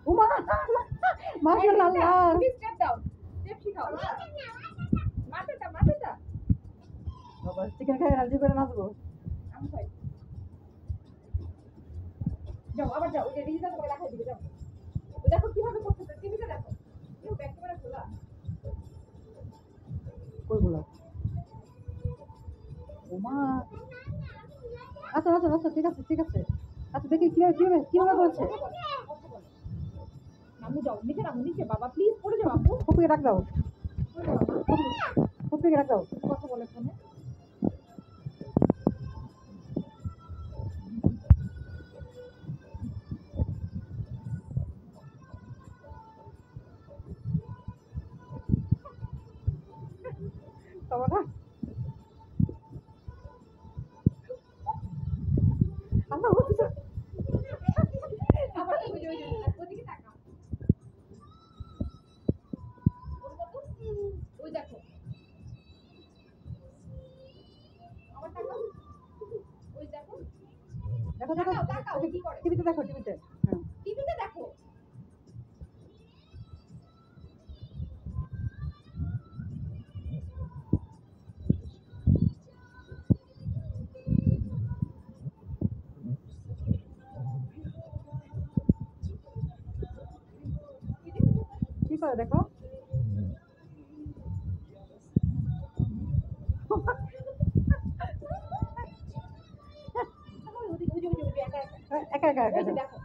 উমা মাশাআল্লাহ আল্লাহ স্টেপ দাও স্টেপ শিখাও মাথাটা বাবা চিকেন খাই রাজি করে নাচবো আমি খাই যাও আবার যাও ওই যে ডিজিটাল করে দেখাই দিবে যাও ও দেখো কিভাবে করতেছে টিভিতে দেখো কেউ ব্যাক ক্যামেরা খোলা কইগুলো উমা আচ্ছা আচ্ছা আচ্ছা ঠিক আছে আচ্ছা দেখি কিভাবে করেছে নামু যাও নিচে বাবা প্লিজ পড়ে যাও আপু ফুপিয়ে রাখ দাও ফুপিয়ে রাখ দাও কথা বলে ফোনে বাবা না আল্লাহ হচ্ছে আবার ওদিকে তাকাও ওই দেখো আবার তাকাও ওই দেখো তাকাও কি করে টিভিতে দেখো টিভিতে হ্যাঁ টিভিতে দেখো কি করে দেখো একা একা একা দেখো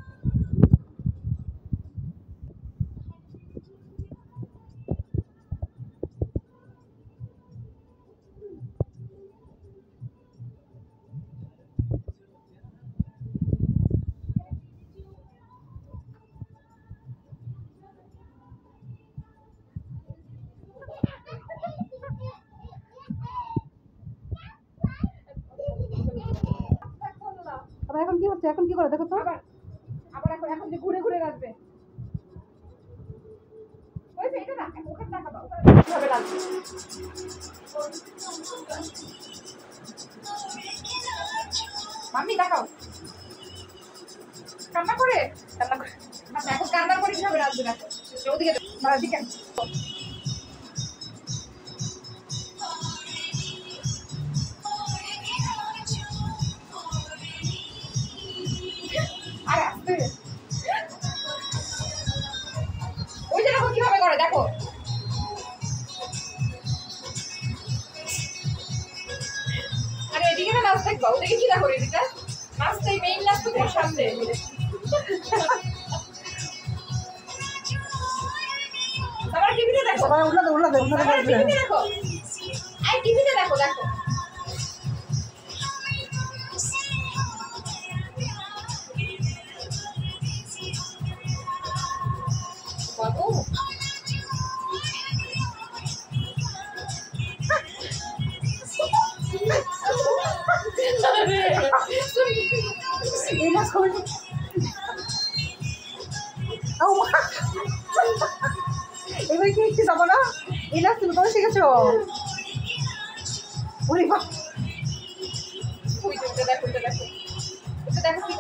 আবার এখন কি হচ্ছে এখন কি করে দেখো তো আবার এখন যে ঘুরে ঘুরে আসবে ওই যে এটা না ওখানে তাকাবা ওখানে কিভাবে লাগবে মাম্মি তাকাও কান্না করে আচ্ছা এখন কান্না করে কিভাবে রাখবে দেখো ওদিকে ওদিকে আর আসতে ওই যে দেখো কিভাবে করে দেখো আরে এদিকে না নাচ দেখবা ওদিকে কি দেখো এদিকে নাচটাই মেইন নাচ তো তোমার সামনে সবার টিভিতে দেখো সবাই উল্লাদে সবার টিভিতে দেখো আই টিভিতে দেখো দেখো বাবু এই নাচ করে এবার কি হচ্ছে যাবো না এই নাচ তুমি কবে শিখেছো ওরে বাবা দেখো দেখো দেখো